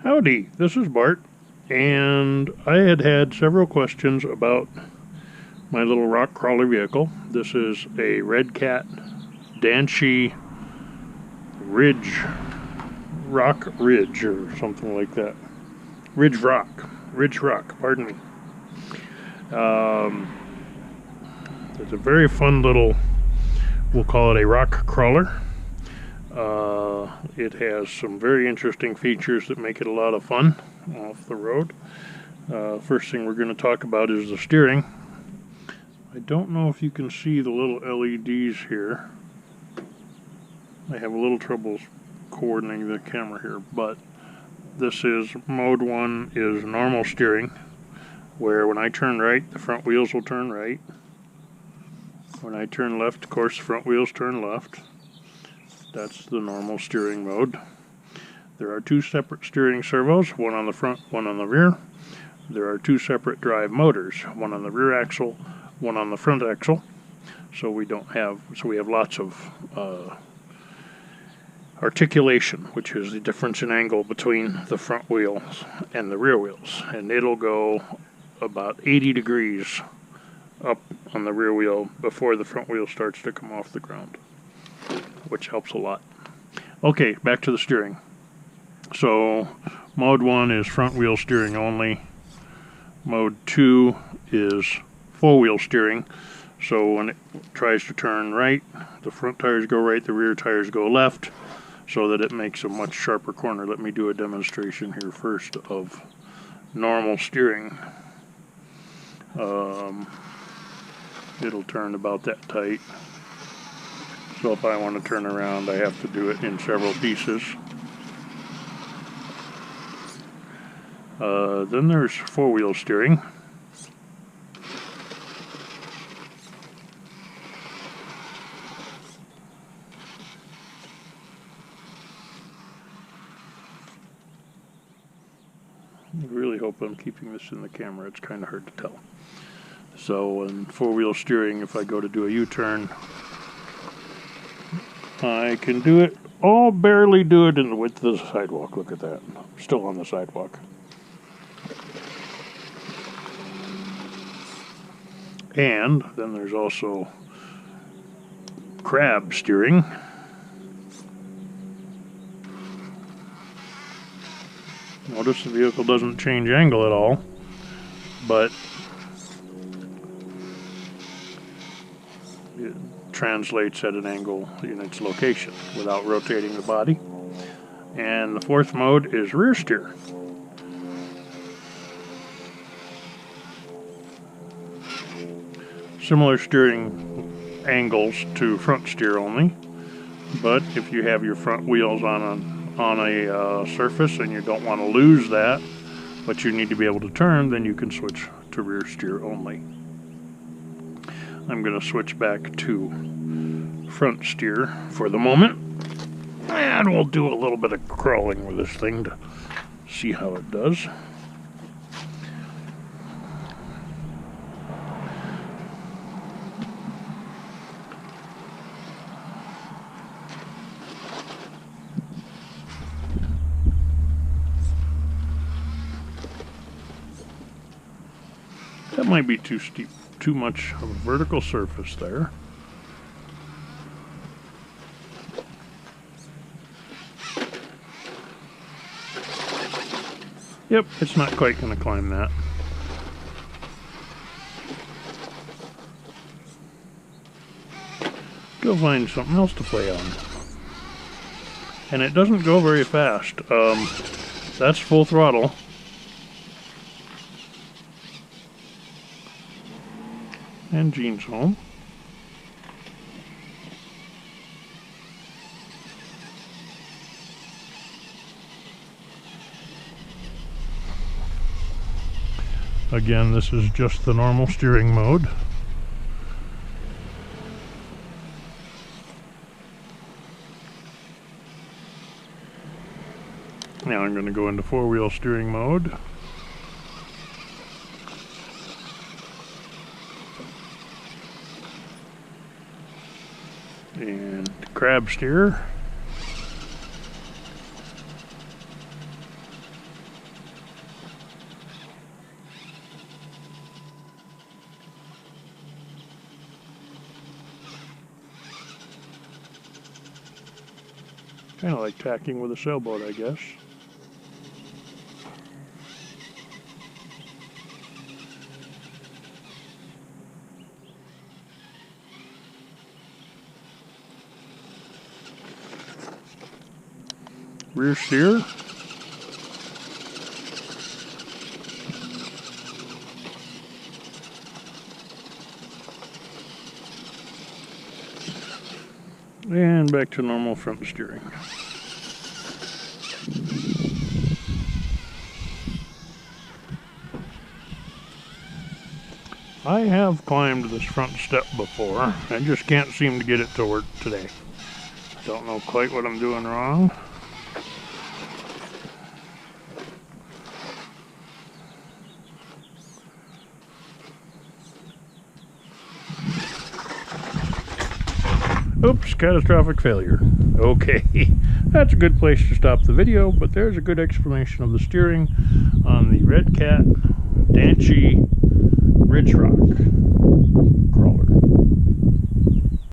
Howdy, this is Bart, and I had several questions about my little rock crawler vehicle. This is a Redcat Danchee Ridge or something like that. Ridge Rock, pardon me. It's a very fun little, we'll call it a rock crawler. It has some very interesting features that make it a lot of fun off the road. First thing we're going to talk about is the steering. I don't know if you can see the little LEDs here. I have a little trouble coordinating the camera here, but this is mode 1 is normal steering, where when I turn right, the front wheels will turn right. When I turn left, of course, the front wheels turn left. That's the normal steering mode. There are two separate steering servos, one on the front, one on the rear. There are two separate drive motors, one on the rear axle, one on the front axle. So we have lots of articulation, which is the difference in angle between the front wheels and the rear wheels. And it'll go about 80 degrees up on the rear wheel before the front wheel starts to come off the ground, which helps a lot. Okay, back to the steering. So mode 1 is front wheel steering only. Mode 2 is full wheel steering. So when it tries to turn right, the front tires go right, the rear tires go left, so that it makes a much sharper corner. Let me do a demonstration here first of normal steering. It'll turn about that tight. So if I want to turn around, I have to do it in several pieces. Then there's four-wheel steering. I really hope I'm keeping this in the camera. It's kind of hard to tell. So in four-wheel steering, if I go to do a U-turn, I can do it, barely do it in the width of the sidewalk. Look at that. I'm still on the sidewalk. And then there's also crab steering. Notice the vehicle doesn't change angle at all, but it translates at an angle in its location without rotating the body. And the fourth mode is rear steer. Similar steering angles to front steer only, but if you have your front wheels on a surface and you don't want to lose that, but you need to be able to turn, then you can switch to rear steer only. I'm going to switch back to front steer for the moment, and we'll do a little bit of crawling with this thing to see how it does. That might be too steep, too much of a vertical surface there. Yep, it's not quite going to climb that. Go find something else to play on. And it doesn't go very fast. That's full throttle. And Gene's home. Again, this is just the normal steering mode. Now I'm going to go into four-wheel steering mode. And crab steer. Kind of like tacking with a sailboat, I guess. Rear steer. And back to normal front steering. I have climbed this front step before. I just can't seem to get it to work today. Don't know quite what I'm doing wrong. Oops, catastrophic failure. Okay, that's a good place to stop the video, but there's a good explanation of the steering on the Redcat Danchee Ridge Rock crawler.